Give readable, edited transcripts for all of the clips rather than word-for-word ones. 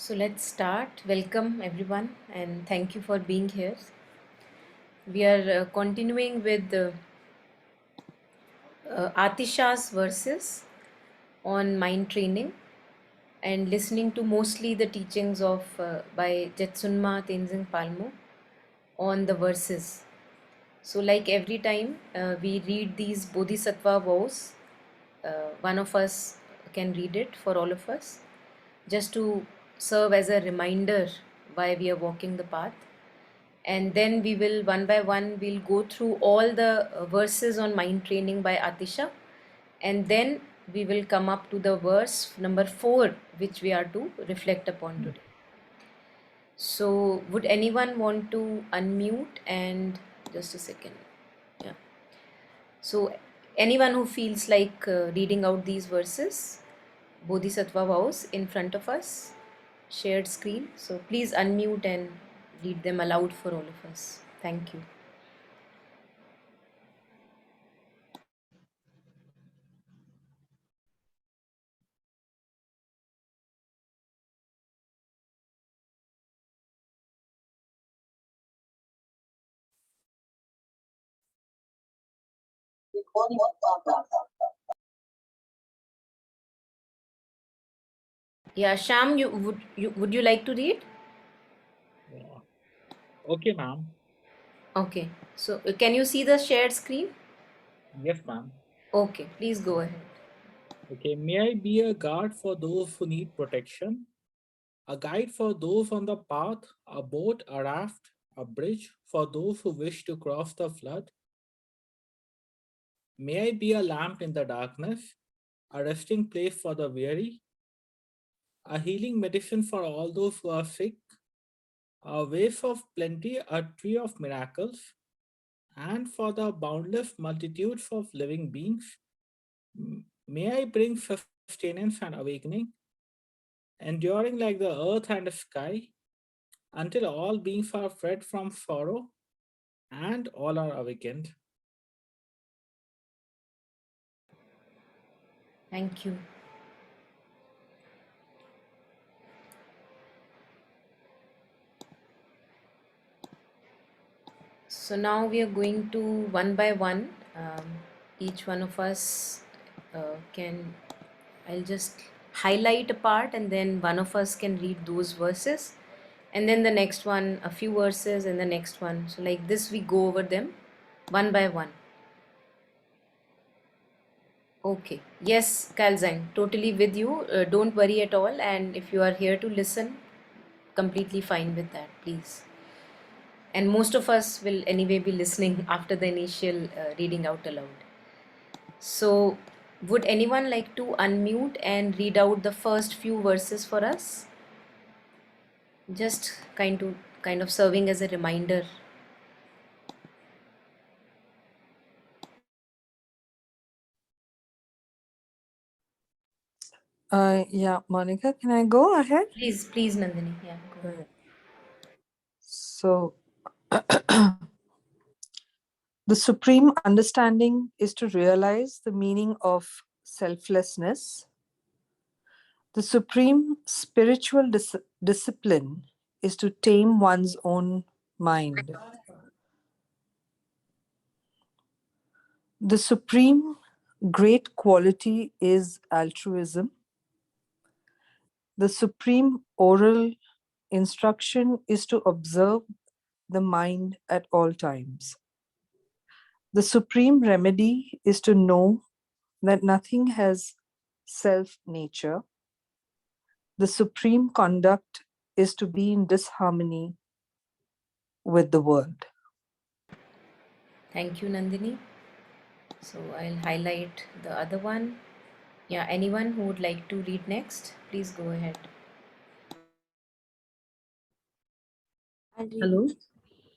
So let's start. Welcome everyone and thank you for being here. We are continuing with Atisha's verses on mind training and listening to mostly the teachings of by Jetsunma Tenzin palmo on the verses. So like every time we read these Bodhisattva vows, one of us can read it for all of us just to serve as a reminder why we are walking the path, and then we will one by one we'll go through all the verses on mind training by Atisha, and then we will come up to the verse number 4 which we are to reflect upon today. So would anyone want to unmute and just a second? Yeah. So anyone who feels like reading out these verses, Bodhisattva vows in front of us, shared screen. So please unmute and read them aloud for all of us. Thank you. Yeah, Sham, would you like to read? Yeah. Okay, ma'am. Okay. So can you see the shared screen? Yes, ma'am. Okay, please go ahead. Okay, may I be a guard for those who need protection, a guide for those on the path, a boat, a raft, a bridge for those who wish to cross the flood? May I be a lamp in the darkness, a resting place for the weary, a healing medicine for all those who are sick, a vase of plenty, a tree of miracles, and for the boundless multitudes of living beings? May I bring sustenance and awakening, enduring like the earth and the sky, until all beings are freed from sorrow and all are awakened. Thank you. So now we are going to one by one. Each one of us can, I'll just highlight a part and then one of us can read those verses. And then the next one, a few verses, and the next one. So, like this, we go over them one by one. Okay. Yes, Kalzang, totally with you. Don't worry at all. And if you are here to listen, completely fine with that, please. And most of us will anyway be listening after the initial reading out aloud. So, would anyone like to unmute and read out the first few verses for us? Just kind of serving as a reminder. Yeah, Monica, can I go ahead? Please, Nandini. Yeah, go ahead. So, the supreme understanding is to realize the meaning of selflessness. The supreme spiritual discipline is to tame one's own mind. The supreme great quality is altruism. The supreme oral instruction is to observe the mind at all times. The supreme remedy is to know that nothing has self-nature. The supreme conduct is to be in disharmony with the world. Thank you, Nandini. So I'll highlight the other one. Yeah, anyone who would like to read next, please go ahead. Hello.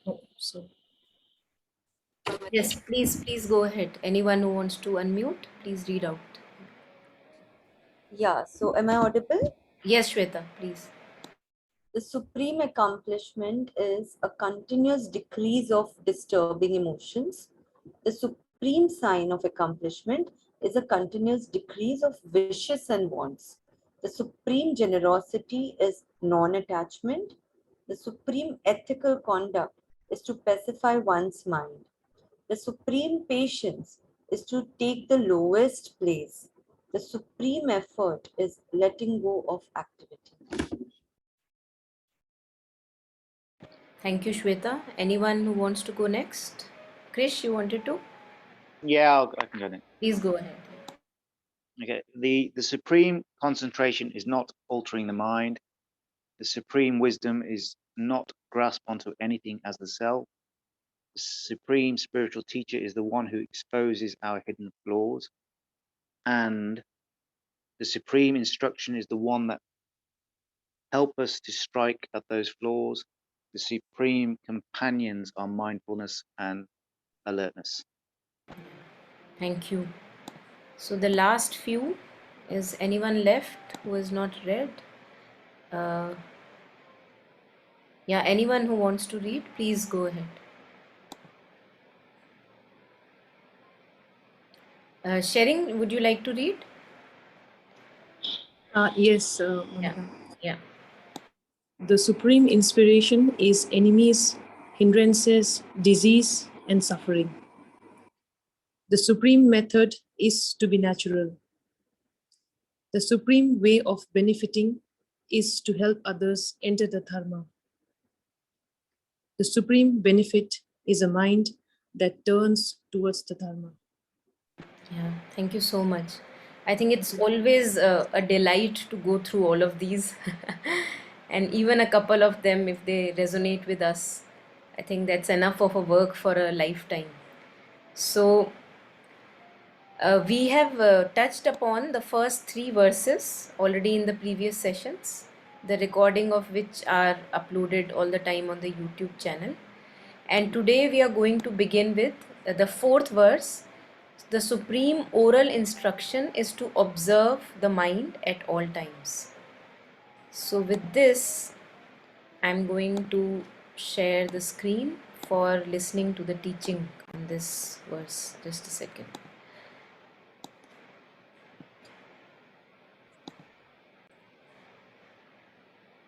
Oh, so yes, please go ahead. Anyone who wants to unmute, please read out. Yeah, so am I audible? Yes, Shweta, please. The supreme accomplishment is a continuous decrease of disturbing emotions. The supreme sign of accomplishment is a continuous decrease of wishes and wants. The supreme generosity is non-attachment. The supreme ethical conduct is to pacify one's mind. The supreme patience is to take the lowest place. The supreme effort is letting go of activity. Thank you, Shweta. Anyone who wants to go next? Krish, you wanted to? Yeah, I can go next. Please go ahead. Okay. The supreme concentration is not altering the mind. The supreme wisdom is not grasp onto anything as the self. The supreme spiritual teacher is the one who exposes our hidden flaws. And the supreme instruction is the one that help us to strike at those flaws. The supreme companions are mindfulness and alertness. Thank you. So the last few, is anyone left who has not read? Uh, yeah, anyone who wants to read, please go ahead. Sharing, would you like to read? Yes, Yeah. Monica. Yeah. The supreme inspiration is enemies, hindrances, disease, and suffering. The supreme method is to be natural. The supreme way of benefiting is to help others enter the dharma. The supreme benefit is a mind that turns towards the dharma. Yeah, thank you so much. I think it's always a delight to go through all of these, and even a couple of them, if they resonate with us, I think that's enough of a work for a lifetime. So, we have touched upon the first three verses already in the previous sessions, the recording of which are uploaded all the time on the YouTube channel. And today we are going to begin with the fourth verse. The supreme oral instruction is to observe the mind at all times. So, with this, I'm going to share the screen for listening to the teaching on this verse. Just a second.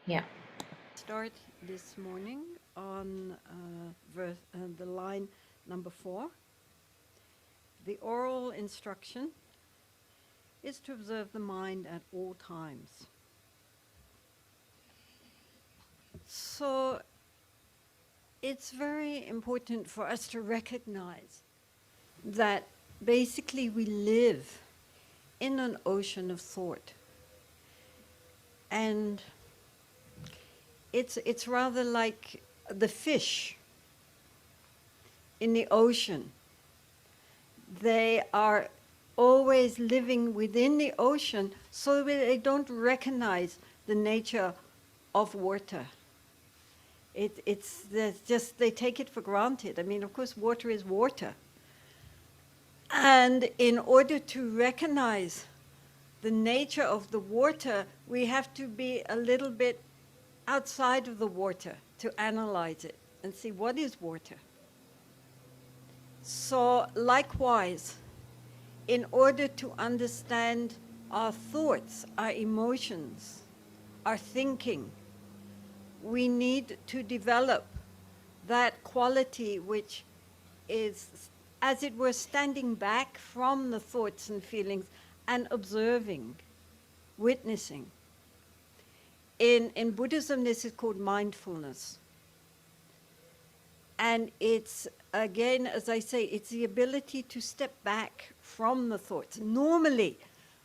Yeah. Start this morning on the line number 4. The oral instruction is to observe the mind at all times. So it's very important for us to recognize that basically we live in an ocean of thought. And it's rather like the fish in the ocean. They are always living within the ocean, so that they don't recognize the nature of water. It's just, they take it for granted. I mean, of course, water is water. And in order to recognize the nature of the water, we have to be a little bit outside of the water to analyze it and see what is water. So likewise, in order to understand our thoughts, our emotions, our thinking, we need to develop that quality which is, as it were, standing back from the thoughts and feelings and observing, witnessing. In Buddhism, this is called mindfulness. And it's, again, as I say, it's the ability to step back from the thoughts. Normally,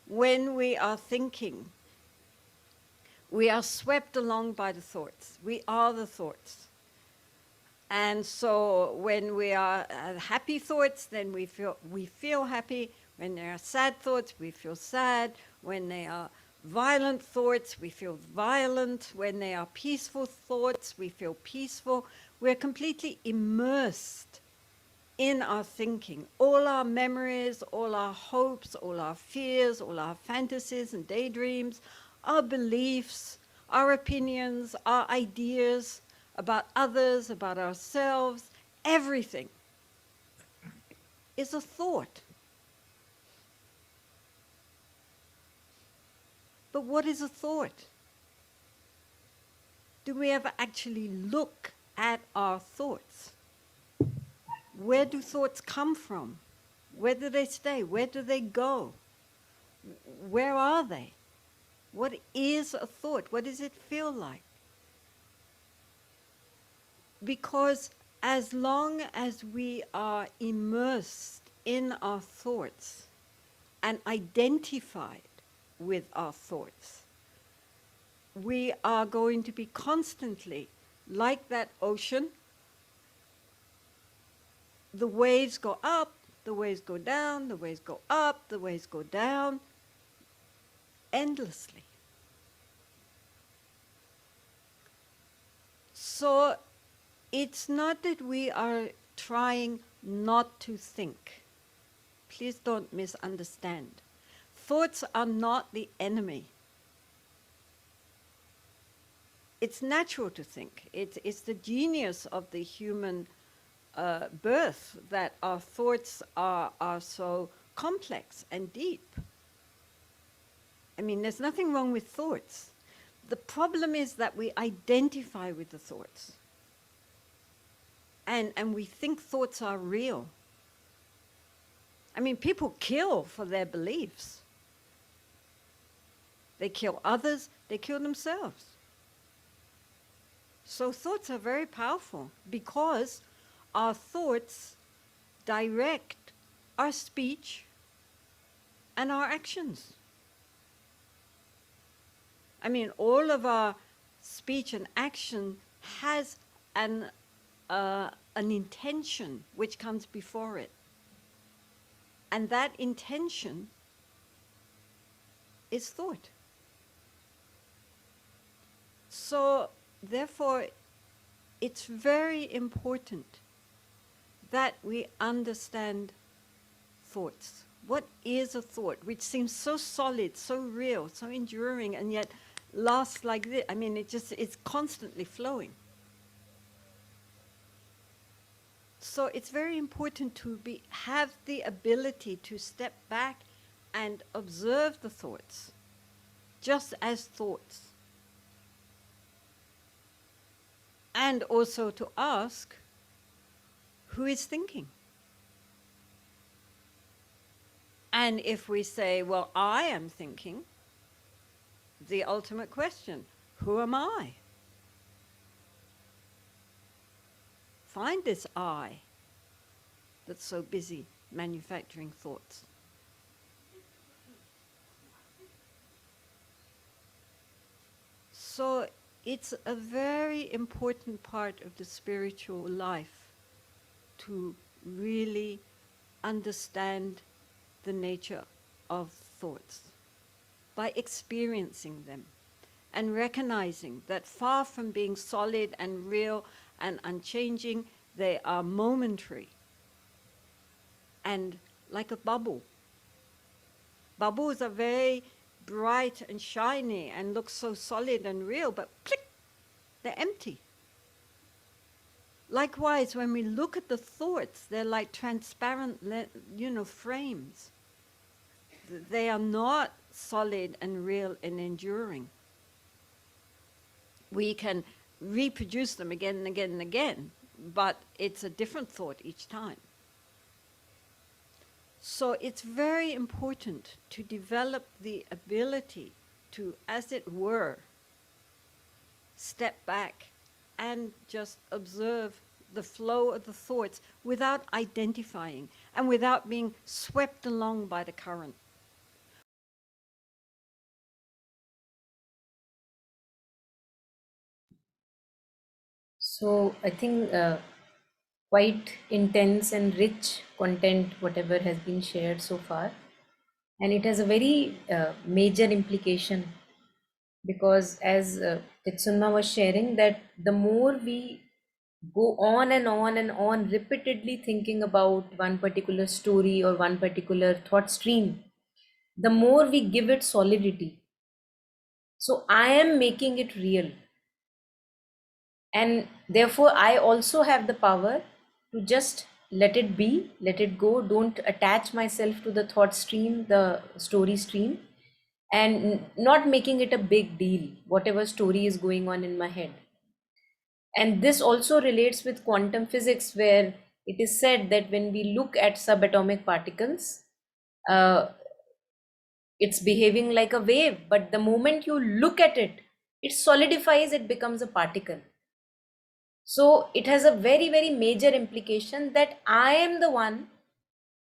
when we are thinking, we are swept along by the thoughts. We are the thoughts. And so when we are happy thoughts, then we feel happy. When there are sad thoughts, we feel sad. When they are violent thoughts, we feel violent. When they are peaceful thoughts, we feel peaceful. We're completely immersed in our thinking. All our memories, all our hopes, all our fears, all our fantasies and daydreams, our beliefs, our opinions, our ideas about others, about ourselves, everything is a thought. But what is a thought? Do we ever actually look at our thoughts? Where do thoughts come from? Where do they stay? Where do they go? Where are they? What is a thought? What does it feel like? Because as long as we are immersed in our thoughts and identified with our thoughts, we are going to be constantly like that ocean. The waves go up, the waves go down, the waves go up, the waves go down, endlessly. So it's not that we are trying not to think. Please don't misunderstand. Thoughts are not the enemy. It's natural to think. It's the genius of the human birth that our thoughts are so complex and deep. I mean, there's nothing wrong with thoughts. The problem is that we identify with the thoughts. And we think thoughts are real. I mean, people kill for their beliefs. They kill others, they kill themselves. So thoughts are very powerful because our thoughts direct our speech and our actions. I mean, all of our speech and action has an intention which comes before it. And that intention is thought. So, therefore, it's very important that we understand thoughts. What is a thought? Which seems so solid, so real, so enduring, and yet lasts like this. I mean, it's constantly flowing. So it's very important to have the ability to step back and observe the thoughts, just as thoughts. And also to ask, who is thinking? And if we say, well, I am thinking, the ultimate question, who am I? Find this I that's so busy manufacturing thoughts. So it's a very important part of the spiritual life to really understand the nature of thoughts by experiencing them and recognizing that far from being solid and real and unchanging, they are momentary and like a bubble. Bubbles are very bright and shiny and look so solid and real, but click, they're empty. Likewise, when we look at the thoughts, they're like transparent, frames. They are not solid and real and enduring. We can reproduce them again and again and again, but it's a different thought each time. So it's very important to develop the ability to, as it were, step back and just observe the flow of the thoughts without identifying and without being swept along by the current. So I think quite intense and rich content, whatever has been shared so far. And it has a very major implication because as Jetsunma was sharing, that the more we go on and on and on repeatedly thinking about one particular story or one particular thought stream, the more we give it solidity. So I am making it real. And therefore, I also have the power to just let it be, let it go, don't attach myself to the thought stream, the story stream, and not making it a big deal, whatever story is going on in my head. And this also relates with quantum physics, where it is said that when we look at subatomic particles, uh, it's behaving like a wave, but the moment you look at it, it solidifies, it becomes a particle. So it has a very, very major implication that I am the one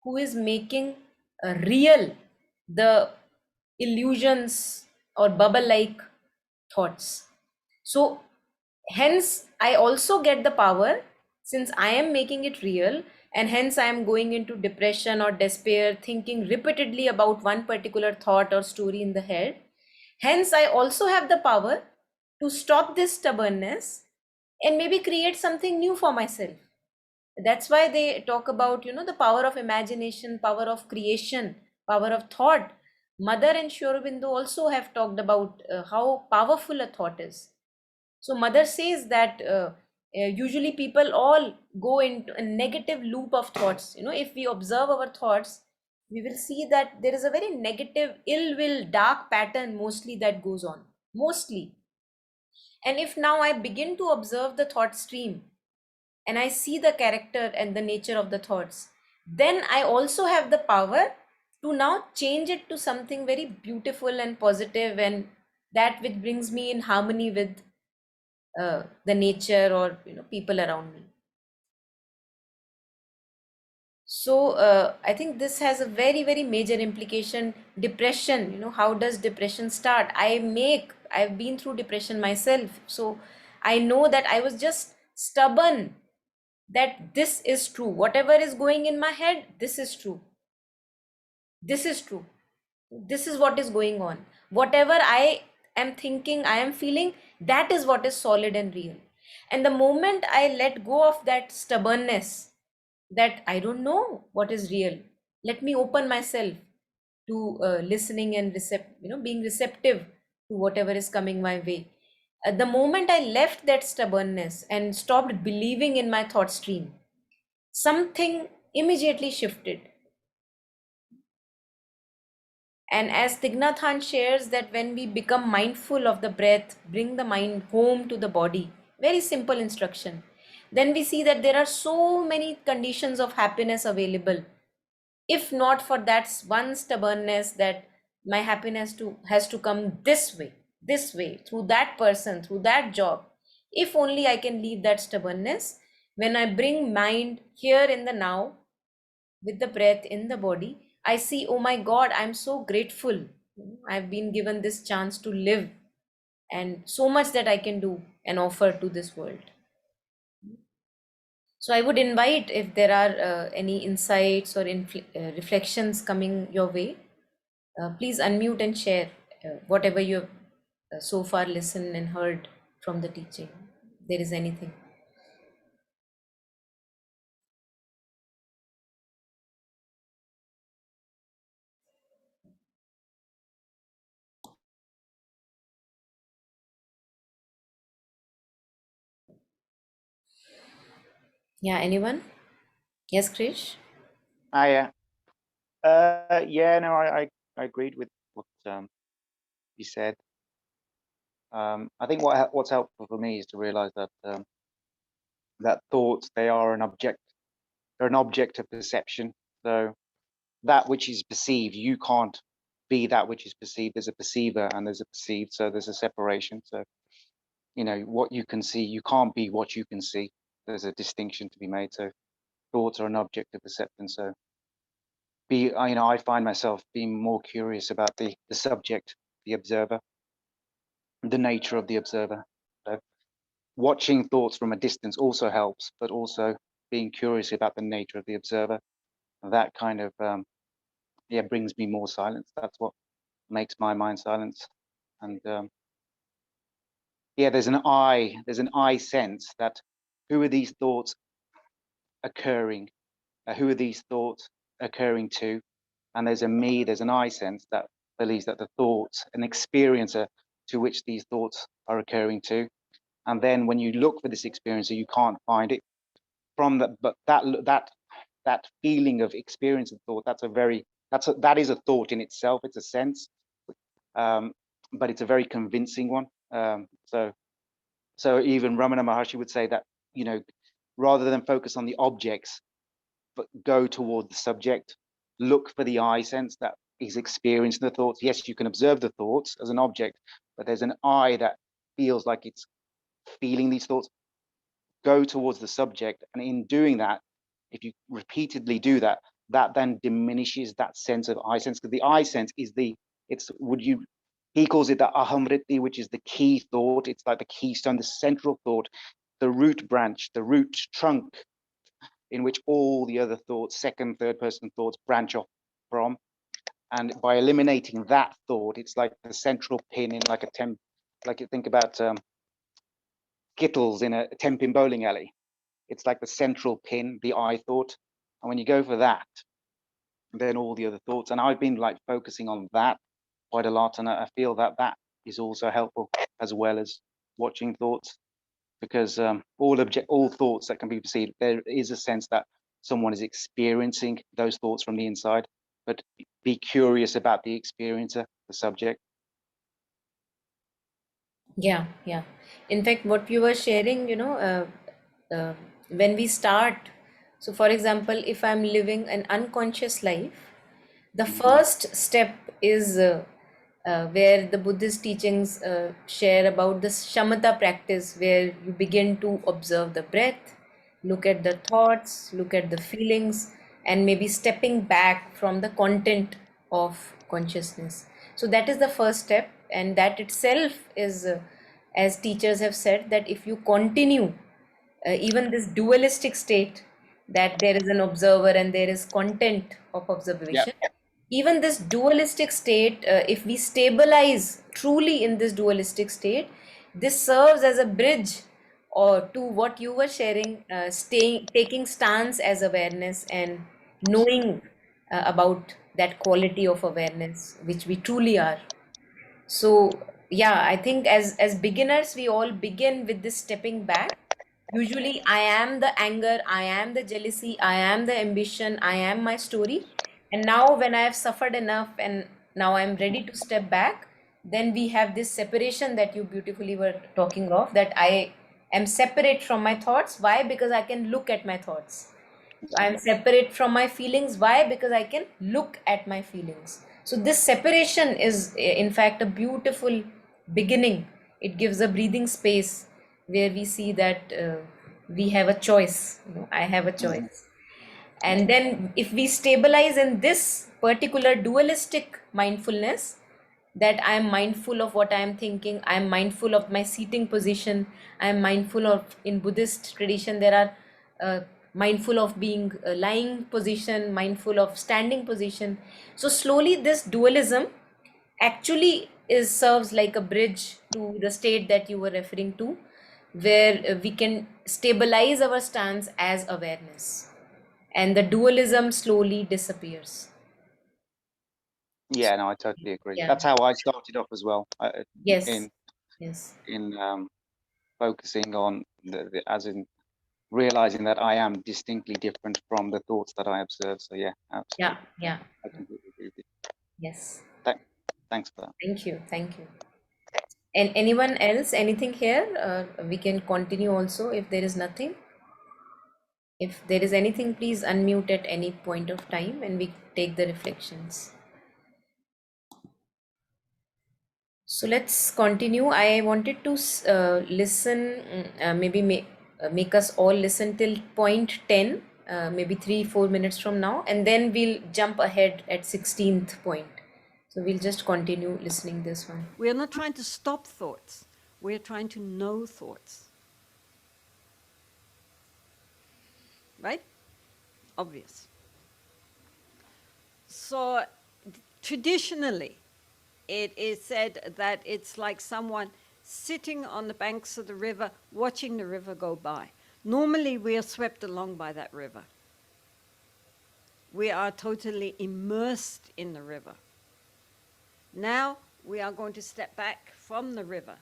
who is making real the illusions or bubble like thoughts. So hence I also get the power, since I am making it real, and hence I am going into depression or despair, thinking repeatedly about one particular thought or story in the head. Hence I also have the power to stop this stubbornness and maybe create something new for myself. That's why they talk about, the power of imagination, power of creation, power of thought. Mother and Sri Aurobindo also have talked about how powerful a thought is. So mother says that usually people all go into a negative loop of thoughts. If we observe our thoughts, we will see that there is a very negative, ill will, dark pattern mostly that goes on. Mostly. And if now I begin to observe the thought stream, and I see the character and the nature of the thoughts, then I also have the power to now change it to something very beautiful and positive, and that which brings me in harmony with the nature or people around me. So I think this has a very, very major implication. Depression, how does depression start? I've been through depression myself, so I know that I was just stubborn that this is true. Whatever is going in my head, this is true. This is true. This is what is going on. Whatever I am thinking, I am feeling, that is what is solid and real. And the moment I let go of that stubbornness, that I don't know what is real, let me open myself to listening and being receptive to whatever is coming my way. At the moment I left that stubbornness and stopped believing in my thought stream, something immediately shifted. And as Thich Nhat Hanh shares, that when we become mindful of the breath, bring the mind home to the body, very simple instruction, then we see that there are so many conditions of happiness available. If not for that one stubbornness that my happiness has to come this way, through that person, through that job, if only I can leave that stubbornness, when I bring mind here in the now, with the breath in the body, I see, oh my God, I'm so grateful. I've been given this chance to live, and so much that I can do and offer to this world. So I would invite, if there are any insights or reflections coming your way, please unmute and share whatever you have so far listened and heard from the teaching. If there is anything. Yeah, anyone? Yes, Krish? Yeah. No, I agreed with what you said. I think what's helpful for me is to realize that that thoughts, they're an object of perception. So that which is perceived, you can't be that which is perceived. There's a perceiver and there's a perceived, so there's a separation. So what you can see, you can't be what you can see. There's a distinction to be made. So thoughts are an object of perception. So I find myself being more curious about the subject, the observer, the nature of the observer. So watching thoughts from a distance also helps, but also being curious about the nature of the observer, that kind of brings me more silence. That's what makes my mind silence. And there's an I sense that who are these thoughts occurring? Who are these thoughts occurring to? And there's an I sense that believes that the thoughts, an experiencer to which these thoughts are occurring to. And then when you look for this experiencer, you can't find it. But that feeling of experience of thought, that is a thought in itself. It's a sense. but it's a very convincing one. So even Ramana Maharshi would say that, you know, rather than focus on the objects, but go toward the subject, look for the I sense that is experiencing the thoughts. Yes, you can observe the thoughts as an object, but there's an I that feels like it's feeling these thoughts. Go towards the subject, and in doing that, if you repeatedly do that, that then diminishes that sense of I sense, because the I sense is he calls it the ahamriti, which is the key thought. It's like the keystone, the central thought, the root branch, the root trunk, in which all the other thoughts, second, third person thoughts, branch off from. And by eliminating that thought, it's like the central pin in like you think about Skittles in a ten-pin bowling alley. It's like the central pin, the I thought. And when you go for that, then all the other thoughts. And I've been like focusing on that quite a lot. And I feel that that is also helpful, as well as watching thoughts, because all thoughts that can be perceived, there is a sense that someone is experiencing those thoughts from the inside, but be curious about the experiencer, the subject. Yeah, yeah. In fact, what you were sharing, when we start, so for example, if I'm living an unconscious life, the first step is where the Buddhist teachings share about this shamatha practice, where you begin to observe the breath, look at the thoughts, look at the feelings, and maybe stepping back from the content of consciousness. So that is the first step, and that itself is, as teachers have said, that if you continue even this dualistic state, that there is an observer and there is content of Yeah. observation, even this dualistic state, if we stabilize truly in this dualistic state, this serves as a bridge or to what you were sharing, staying, taking stance as awareness and knowing about that quality of awareness which we truly are. So yeah, I think as beginners, we all begin with this stepping back. Usually, I am the anger, I am the jealousy, I am the ambition, I am my story. And now, when I have suffered enough and now I'm ready to step back, then we have this separation that you beautifully were talking of, that I am separate from my thoughts. Why? Because I can look at my thoughts. So I am separate from my feelings. Why? Because I can look at my feelings. So this separation is, in fact, a beautiful beginning. It gives a breathing space where we see that we have a choice. I have a Mhm. choice. And then, if we stabilize in this particular dualistic mindfulness, that I am mindful of what I am thinking, I am mindful of my seating position, I am mindful of, in Buddhist tradition, there are mindful of being lying position, mindful of standing position. So, slowly, this dualism actually is serves like a bridge to the state that you were referring to, where we can stabilize our stance as awareness and the dualism slowly disappears. Yeah, no, I totally agree. Yeah. That's how I started off as well, Yes. in Yes. focusing on as in realizing that I am distinctly different from the thoughts that I observe. So yeah, Yeah. absolutely. Yeah. I completely agree with you. Yes. Thank, thanks for that. Thank you. Thank you. And anyone else, anything here? We can continue also if there is nothing. If there is anything, please unmute at any point of time and we take the reflections. So let's continue. I wanted to listen, maybe make us all listen till point 10, maybe 3-4 minutes from now, and then we'll jump ahead at 16th point. So we'll just continue listening this one. We are not trying to stop thoughts. We are trying to know thoughts. Right? Obvious. So traditionally, it is said that it's like someone sitting on the banks of the river, watching the river go by. Normally, we are swept along by that river. We are totally immersed in the river. Now, we are going to step back from the river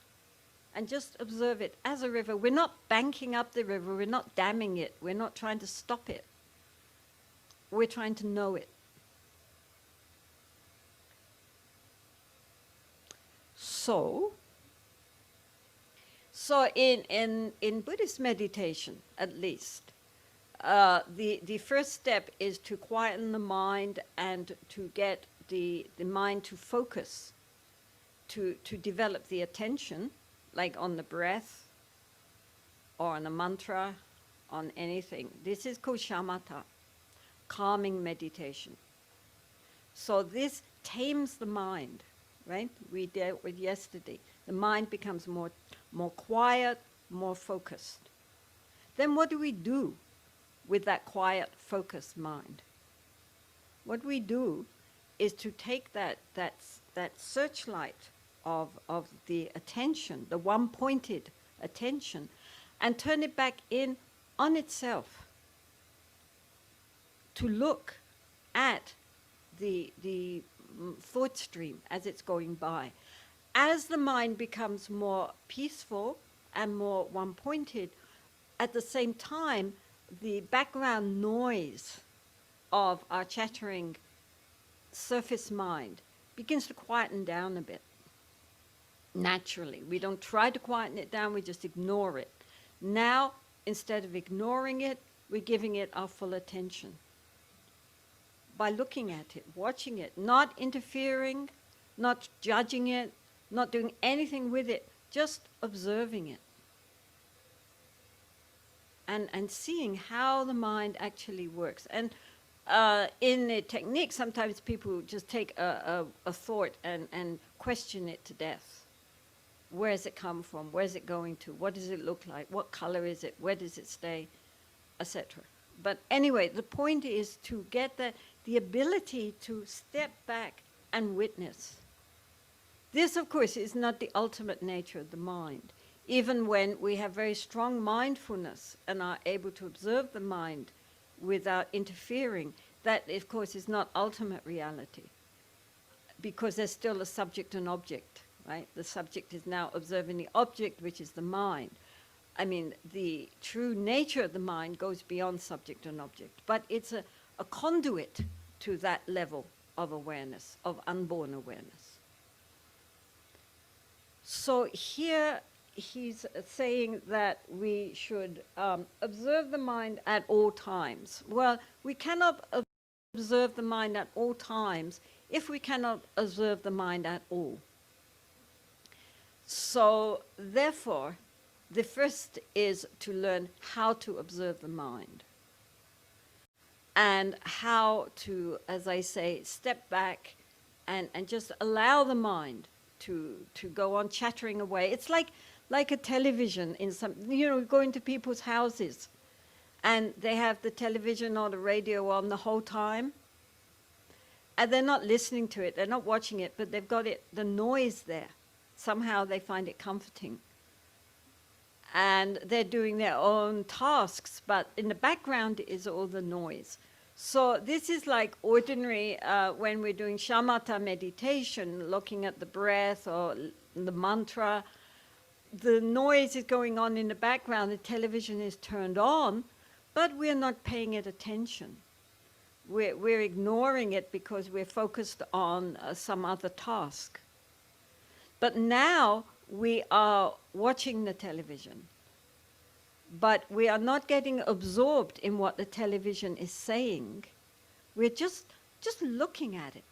and just observe it as a river. We're not banking up the river, we're not damming it, we're not trying to stop it. We're trying to know it. So in Buddhist meditation, at least, the first step is to quieten the mind and to get the mind to focus, to develop the attention, like on the breath or on a mantra, on anything. This is called shamatha, calming meditation. So this tames the mind, right? We dealt with yesterday. The mind becomes more quiet, more focused. Then what do we do with that quiet, focused mind? What we do is to take that searchlight of the attention, the one-pointed attention, and turn it back in on itself, to look at the thought stream as it's going by. As the mind becomes more peaceful and more one-pointed, at the same time, the background noise of our chattering surface mind begins to quieten down a bit. Naturally, we don't try to quieten it down, we just ignore it. Now, instead of ignoring it, we're giving it our full attention. By looking at it, watching it, not interfering, not judging it, not doing anything with it, just observing it. And seeing how the mind actually works. And in the technique, sometimes people just take a thought and question it to death. Where does it come from? Where's it going to? What does it look like? What color is it? Where does it stay? Etc. But anyway, the point is to get the ability to step back and witness. This, of course, is not the ultimate nature of the mind. Even when we have very strong mindfulness and are able to observe the mind without interfering, that, of course, is not ultimate reality, because there's still a subject and object, right? The subject is now observing the object, which is the mind. I mean, the true nature of the mind goes beyond subject and object, but it's a conduit to that level of awareness, of unborn awareness. So here he's saying that we should observe the mind at all times. Well, we cannot observe the mind at all times if we cannot observe the mind at all. So therefore, the first is to learn how to observe the mind and how to, as I say, step back and just allow the mind to go on chattering away. It's like a television in some, go into people's houses and they have the television or the radio on the whole time, and they're not listening to it, they're not watching it, but they've got the noise there. Somehow they find it comforting. And they're doing their own tasks, but in the background is all the noise. So this is like ordinary, when we're doing shamatha meditation, looking at the breath or the mantra, the noise is going on in the background, the television is turned on, but we're not paying it attention. We're ignoring it because we're focused on some other task. But now we are watching the television, but we are not getting absorbed in what the television is saying. We're just looking at it.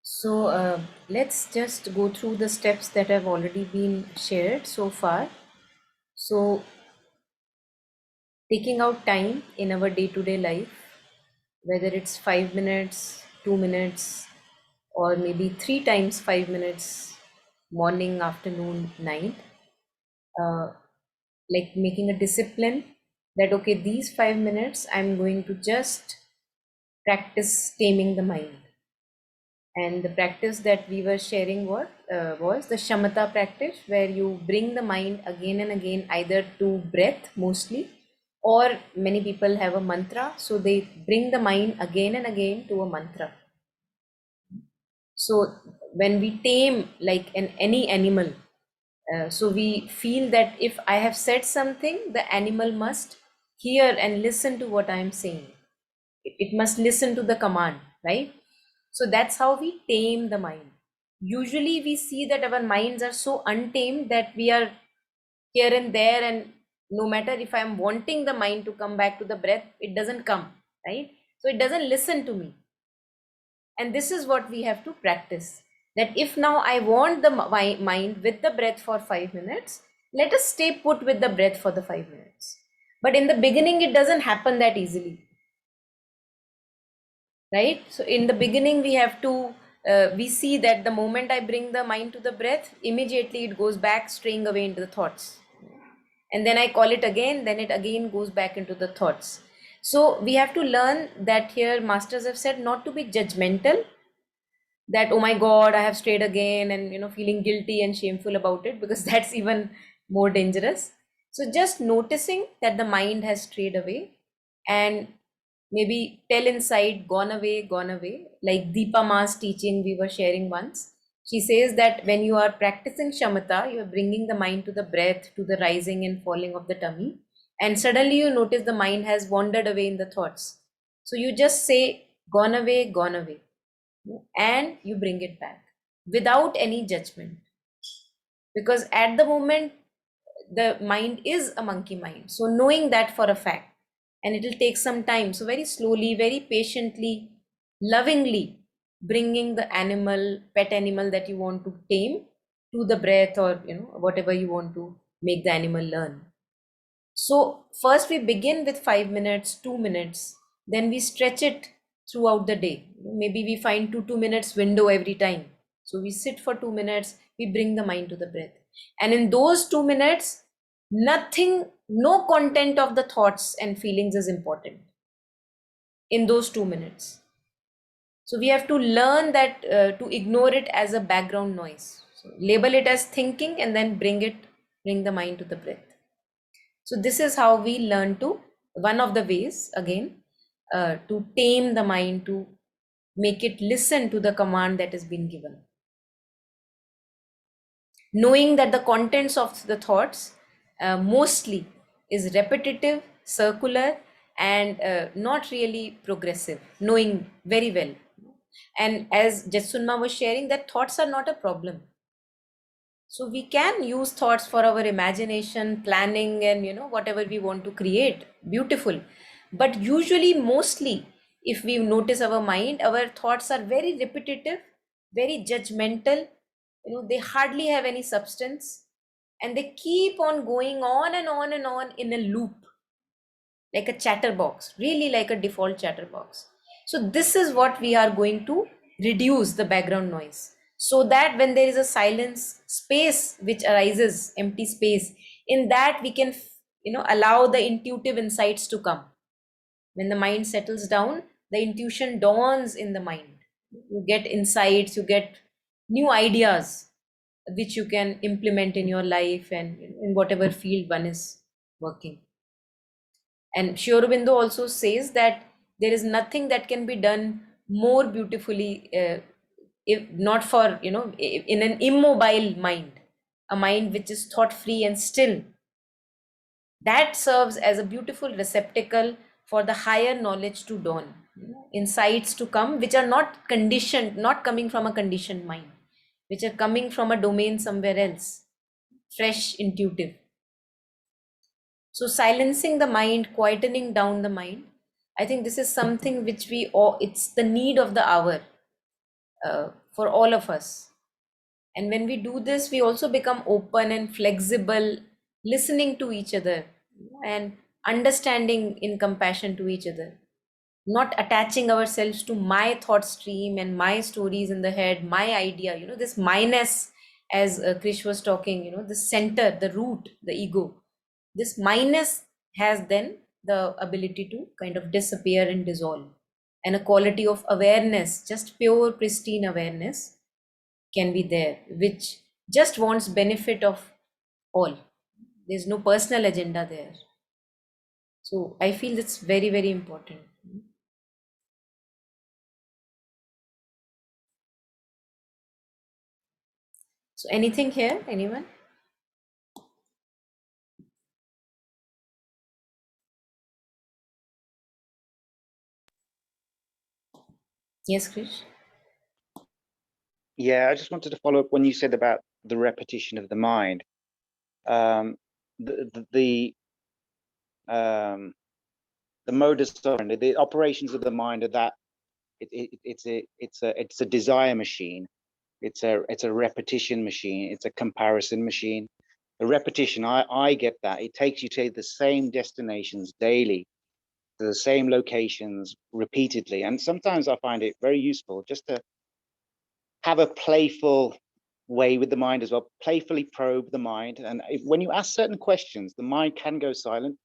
So let's just go through the steps that have already been shared so far. So taking out time in our day-to-day life, whether it's 5 minutes, 2 minutes, or maybe 3 times 5 minutes, morning, afternoon, night, like making a discipline that, okay, these 5 minutes I'm going to just practice taming the mind. And the practice that we were sharing was the Shamatha practice, where you bring the mind again and again, either to breath mostly, or many people have a mantra, so they bring the mind again and again to a mantra. So when we tame, like any animal, So we feel that if I have said something, the animal must hear and listen to what I am saying. It must listen to the command, right? So that's how we tame the mind. Usually we see that our minds are so untamed that we are here and there, and no matter if I'm wanting the mind to come back to the breath, it doesn't come, right? So it doesn't listen to me. And this is what we have to practice, that if now I want the mind with the breath for 5 minutes, let us stay put with the breath for the 5 minutes. But in the beginning it doesn't happen that easily, right? So in the beginning we have to we see that the moment I bring the mind to the breath, immediately it goes back straying away into the thoughts, and then I call it again, then it again goes back into the thoughts. So we have to learn that here masters have said not to be judgmental, that oh my god, I have strayed again, and feeling guilty and shameful about it, because that's even more dangerous. So just noticing that the mind has strayed away, and maybe tell inside, gone away, gone away, like Deepa Ma's teaching we were sharing once. She says that when you are practicing shamatha, you are bringing the mind to the breath, to the rising and falling of the tummy, and suddenly you notice the mind has wandered away in the thoughts. So you just say, gone away, and you bring it back without any judgment, because at the moment the mind is a monkey mind, so knowing that for a fact, and it will take some time, so very slowly, very patiently, lovingly bringing the animal, pet animal that you want to tame, to the breath, or whatever you want to make the animal learn. So first we begin with 5 minutes, 2 minutes, then we stretch it throughout the day. Maybe we find 2 minutes window every time. So we sit for 2 minutes, we bring the mind to the breath. And in those 2 minutes, nothing, no content of the thoughts and feelings is important in those 2 minutes. So we have to learn that to ignore it as a background noise. So label it as thinking, and then bring the mind to the breath. So this is how we learn to, one of the ways again, to tame the mind, to make it listen to the command that has been given. Knowing that the contents of the thoughts mostly is repetitive, circular, and not really progressive, knowing very well. And as Jetsunma was sharing, that thoughts are not a problem. So we can use thoughts for our imagination, planning, and whatever we want to create. Beautiful. But usually, mostly, if we notice our mind, our thoughts are very repetitive, very judgmental. They hardly have any substance, and they keep on going on and on and on in a loop, like a chatterbox, really like a default chatterbox. So this is what we are going to reduce the background noise, so that when there is a silence space which arises, empty space, in that we can allow the intuitive insights to come. When the mind settles down, the intuition dawns in the mind. You get insights, you get new ideas which you can implement in your life and in whatever field one is working. And Sri Aurobindo also says that there is nothing that can be done more beautifully, if not for, in an immobile mind, a mind which is thought free and still. That serves as a beautiful receptacle for the higher knowledge to dawn, insights to come, which are not conditioned, not coming from a conditioned mind, which are coming from a domain somewhere else, fresh, intuitive. So silencing the mind, quietening down the mind, I think this is something which we all, it's the need of the hour for all of us. And when we do this, we also become open and flexible, listening to each other and understanding in compassion to each other, not attaching ourselves to my thought stream and my stories in the head, my idea, this myness, as Krish was talking, the center, the root, the ego. This minus has then the ability to kind of disappear and dissolve. And a quality of awareness, just pure, pristine awareness, can be there, which just wants benefit of all. There's no personal agenda there. So I feel it's very, very important. So anything here, anyone? Yes, Krish? Yeah, I just wanted to follow up when you said about the repetition of the mind. Um, um, the modus operandi, the operations of the mind are that it's a desire machine. It's a repetition machine. It's a comparison machine. The repetition, I get that. It takes you to the same destinations daily, to the same locations repeatedly. And sometimes I find it very useful just to have a playful way with the mind as well, playfully probe the mind. And when you ask certain questions, the mind can go silent.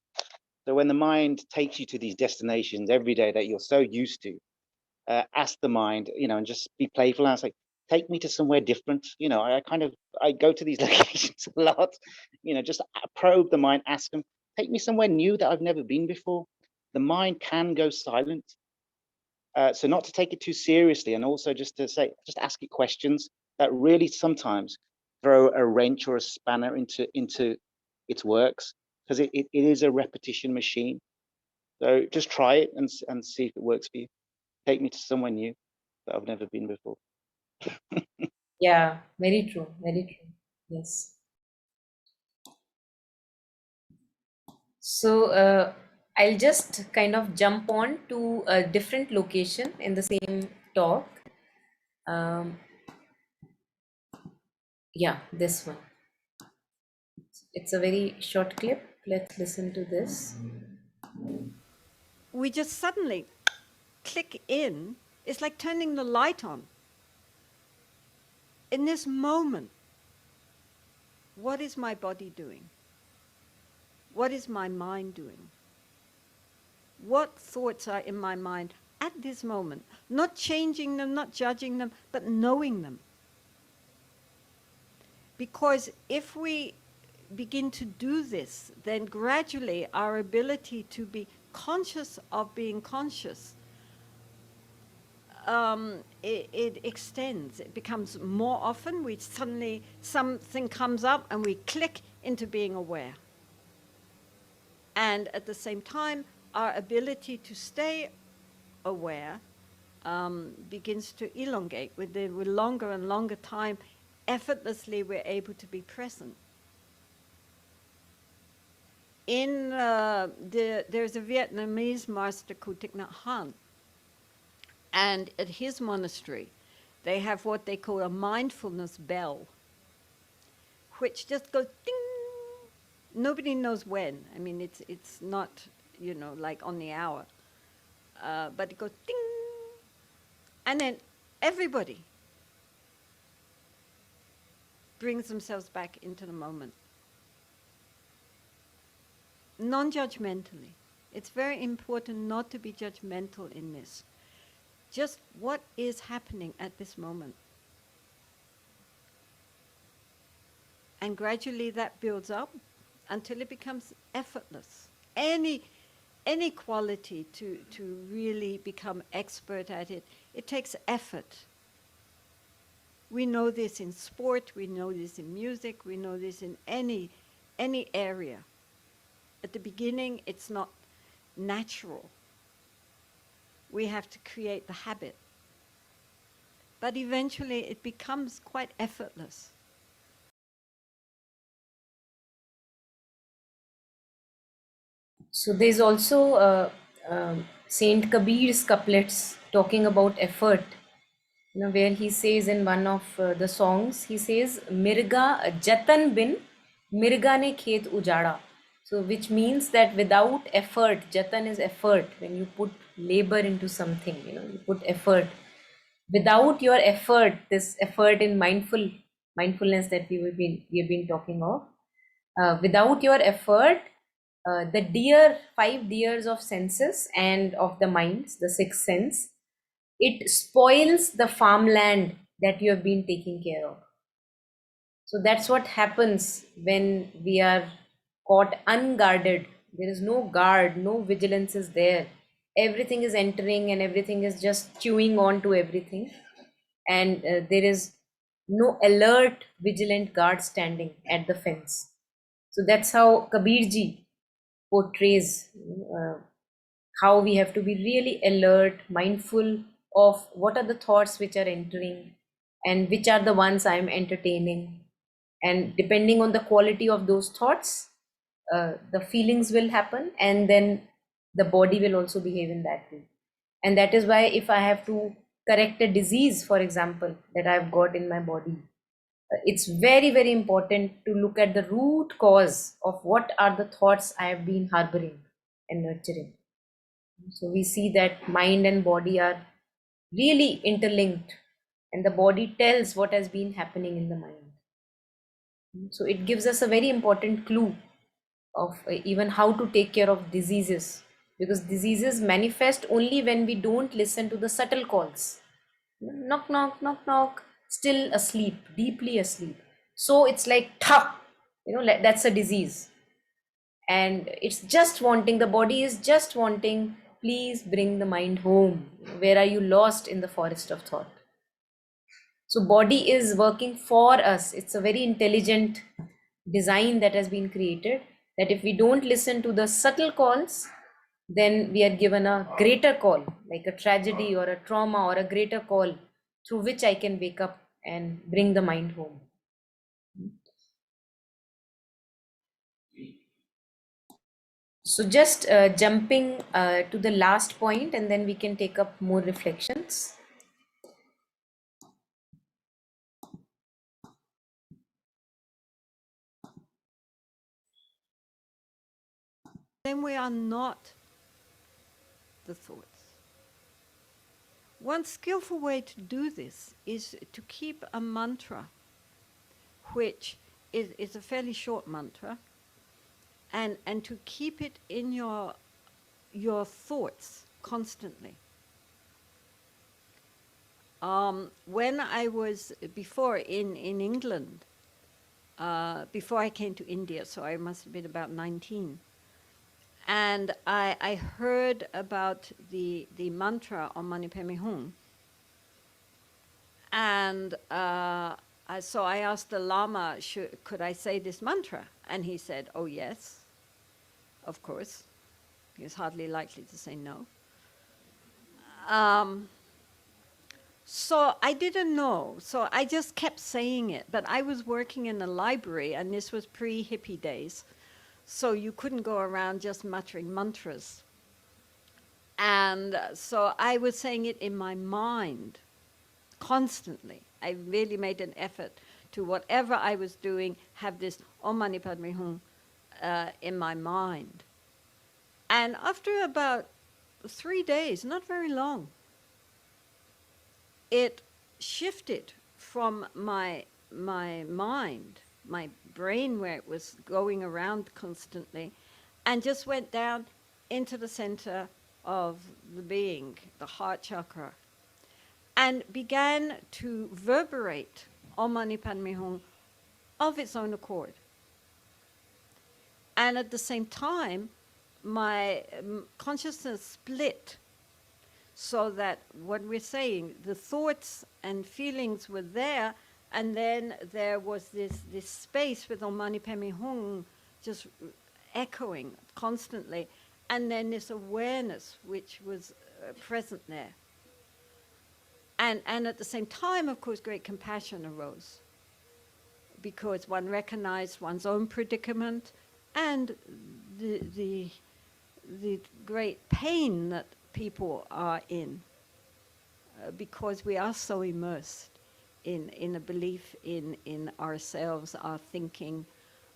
So when the mind takes you to these destinations every day that you're so used to, ask the mind, and just be playful. And I was like, take me to somewhere different. I go to these locations a lot, just probe the mind, ask them, take me somewhere new that I've never been before. The mind can go silent. So not to take it too seriously, and also just to say, just ask it questions that really sometimes throw a wrench or a spanner into its works, because it is a repetition machine. So just try it and see if it works for you. Take me to somewhere new that I've never been before. Yeah, very true, very true. Yes. So I'll just kind of jump on to a different location in the same talk. Um, yeah, this one. It's a very short clip. Let's listen to this. We just suddenly click in. It's like turning the light on. In this moment, what is my body doing? What is my mind doing? What thoughts are in my mind at this moment? Not changing them, not judging them, but knowing them. Because if we begin to do this, then gradually our ability to be conscious of being conscious, it extends. It becomes more often. We suddenly, something comes up and we click into being aware. And at the same time, our ability to stay aware begins to elongate. With longer and longer time, effortlessly we're able to be present. There's a Vietnamese master called Thich Nhat Hanh, and at his monastery, they have what they call a mindfulness bell, which just goes ding. Nobody knows when. I mean, it's not like on the hour, but it goes ding, and then everybody brings themselves back into the moment, non-judgmentally. It's very important not to be judgmental in this. Just what is happening at this moment. And gradually that builds up until it becomes effortless. Any quality to really become expert at it, it takes effort. We know this in sport, we know this in music, we know this in any area. At the beginning, it's not natural. We have to create the habit. But eventually it becomes quite effortless. So there's also Saint Kabir's couplets talking about effort, where he says in one of the songs, he says, Mirga jatan bin, mirga ne khet ujada. So which means that without effort, jatan is effort, when you put labor into something, you put effort. Without your effort, this effort in mindfulness that we have been talking of, without your effort, the 5 deers of senses and of the minds, the sixth sense, it spoils the farmland that you have been taking care of. So that's what happens when we are caught unguarded. There is no guard, no vigilance is there. Everything is entering and everything is just chewing on to everything. And there is no alert, vigilant guard standing at the fence. So that's how Kabirji portrays how we have to be really alert, mindful of what are the thoughts which are entering and which are the ones I'm entertaining. And depending on the quality of those thoughts, the feelings will happen, and then the body will also behave in that way. And that is why if I have to correct a disease, for example, that I've got in my body, it's very, very important to look at the root cause of what are the thoughts I have been harboring and nurturing. So we see that mind and body are really interlinked, and the body tells what has been happening in the mind. So it gives us a very important clue of even how to take care of diseases, because diseases manifest only when we don't listen to the subtle calls. Knock, knock, knock, knock, still asleep, deeply asleep. So it's like, tha, that's a disease. And it's just wanting, the body is just wanting, please bring the mind home. Where are you lost in the forest of thought? So body is working for us. It's a very intelligent design that has been created, that if we don't listen to the subtle calls, then we are given a greater call, like a tragedy or a trauma or a greater call through which I can wake up and bring the mind home. So just jumping to the last point, and then we can take up more reflections. Then we are not the thoughts. One skillful way to do this is to keep a mantra, which is a fairly short mantra, and to keep it in your thoughts constantly. When I was before in England, before I came to India, so I must have been about 19, and I heard about the mantra Om Mani Padme Hum, and so I asked the Lama, could I say this mantra? And he said, oh yes, of course. He was hardly likely to say no. So I didn't know, so I just kept saying it. But I was working in a library, and this was pre-hippie days, so you couldn't go around just muttering mantras. And so I was saying it in my mind constantly. I really made an effort to, whatever I was doing, have this Om Mani Padme Hum in my mind. And after about 3 days, not very long, it shifted from my mind, my brain, where it was going around constantly, and just went down into the center of the being, the heart chakra, and began to reverberate Om Mani Padme Hum of its own accord. And at the same time, my consciousness split, so that what we're saying, the thoughts and feelings were there, and then there was this space with Om Mani Padme Hum just echoing constantly, and then this awareness which was present there. And at the same time, of course, great compassion arose, because one recognized one's own predicament and the great pain that people are in, because we are so immersed in a belief in ourselves, our thinking,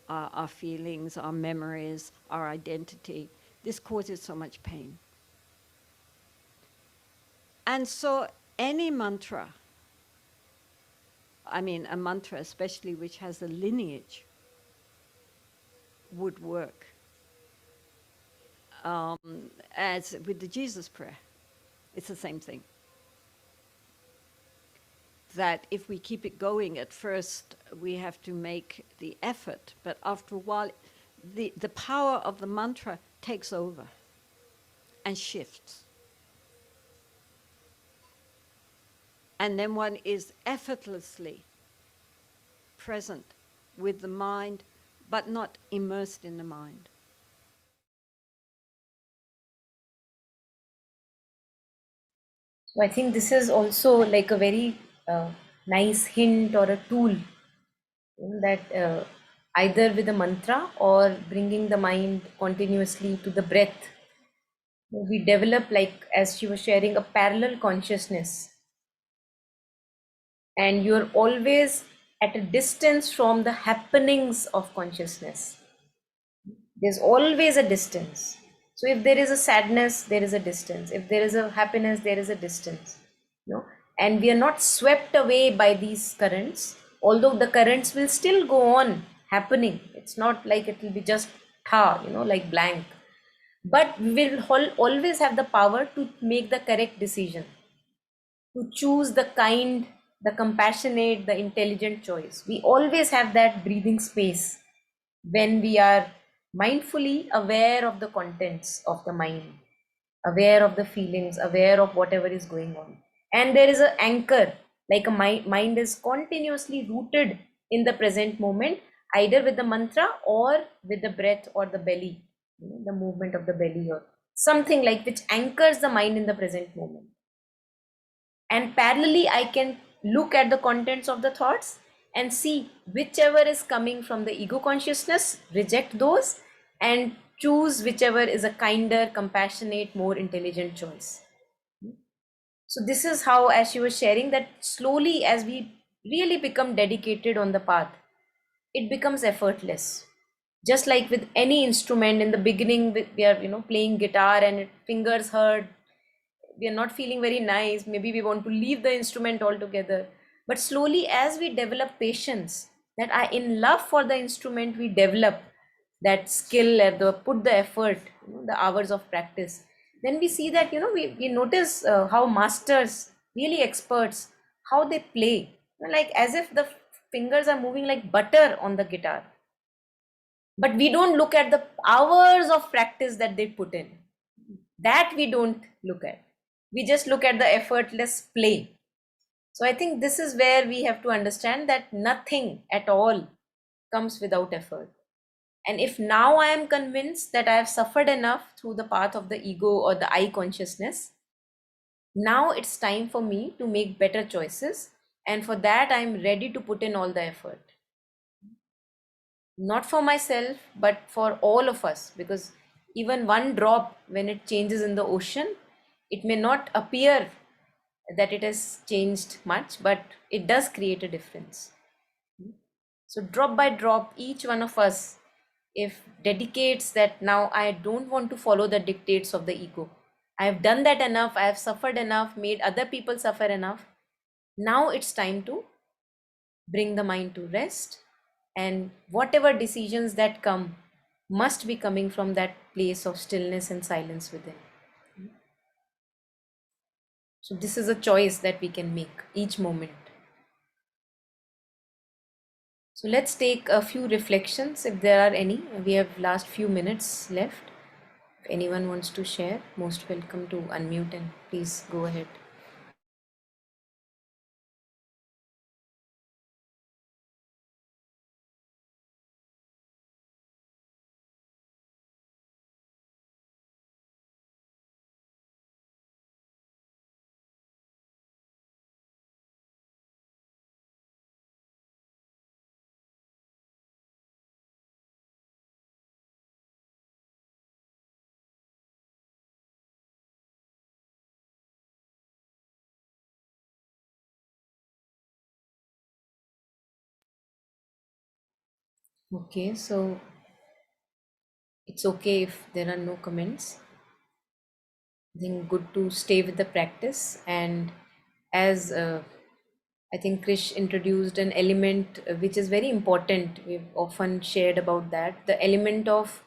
our feelings, our memories, our identity. This causes so much pain. And so any mantra, I mean a mantra especially which has a lineage, would work. As with the Jesus prayer, it's the same thing. That if we keep it going, at first we have to make the effort, but after a while the power of the mantra takes over and shifts. And then one is effortlessly present with the mind, but not immersed in the mind. I think this is also like a very nice hint or a tool that either with a mantra or bringing the mind continuously to the breath, we develop, like as she was sharing, a parallel consciousness, and you're always at a distance from the happenings of consciousness. There's always a distance. So if there is a sadness, there is a distance. If there is a happiness, there is a distance. You know, and we are not swept away by these currents, although the currents will still go on happening. It's not like it will be just like blank. But we will always have the power to make the correct decision, to choose the kind, the compassionate, the intelligent choice. We always have that breathing space when we are mindfully aware of the contents of the mind, aware of the feelings, aware of whatever is going on. And there is an anchor, like a mind is continuously rooted in the present moment, either with the mantra or with the breath or the belly, the movement of the belly or something like, which anchors the mind in the present moment. And parallelly, I can look at the contents of the thoughts and see whichever is coming from the ego consciousness, reject those, and choose whichever is a kinder, compassionate, more intelligent choice. So this is how, as she was sharing, that slowly as we really become dedicated on the path, it becomes effortless. Just like with any instrument, in the beginning we are playing guitar and fingers hurt, we are not feeling very nice, maybe we want to leave the instrument altogether. But slowly as we develop patience, that I in love for the instrument, we develop that skill and put the effort, the hours of practice, then we see that we notice how masters, really experts, how they play, like as if the fingers are moving like butter on the guitar. But we don't look at the hours of practice that they put in. That we don't look at. We just look at the effortless play. So I think this is where we have to understand that nothing at all comes without effort. And if now I am convinced that I have suffered enough through the path of the ego or the I consciousness, now it's time for me to make better choices. And for that, I'm ready to put in all the effort. Not for myself, but for all of us, because even one drop, when it changes in the ocean, it may not appear that it has changed much, but it does create a difference. So drop by drop, each one of us, if dedicates that now I don't want to follow the dictates of the ego, I have done that enough, I have suffered enough, made other people suffer enough, now it's time to bring the mind to rest, and whatever decisions that come must be coming from that place of stillness and silence within. So this is a choice that we can make each moment. So let's take a few reflections if there are any. We have last few minutes left. If anyone wants to share, most welcome to unmute and please go ahead. Okay, so it's okay if there are no comments. I think good to stay with the practice, and as I think Krish introduced an element which is very important. We've often shared about that, the element of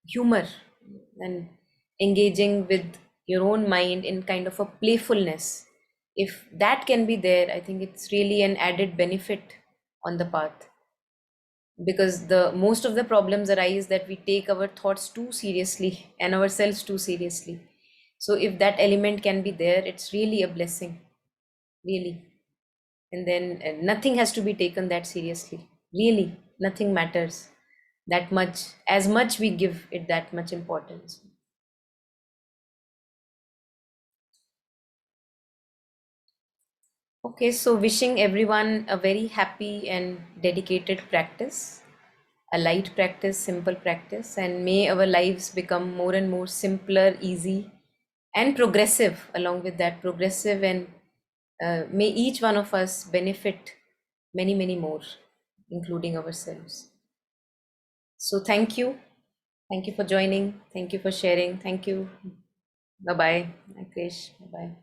humor and engaging with your own mind in kind of a playfulness. If that can be there, I think it's really an added benefit on the path, because the most of the problems arise that we take our thoughts too seriously and ourselves too seriously. So if that element can be there, it's really a blessing, really. And then nothing has to be taken that seriously, really. Nothing matters that much, as much we give it that much importance. Okay, so wishing everyone a very happy and dedicated practice, a light practice, simple practice, and may our lives become more and more simpler, easy, and progressive. Along with that, progressive, and may each one of us benefit many, many more, including ourselves. So, thank you for joining, thank you for sharing, thank you. Bye bye, Krish. Bye bye.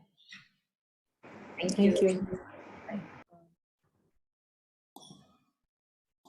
Thank you. Thank you.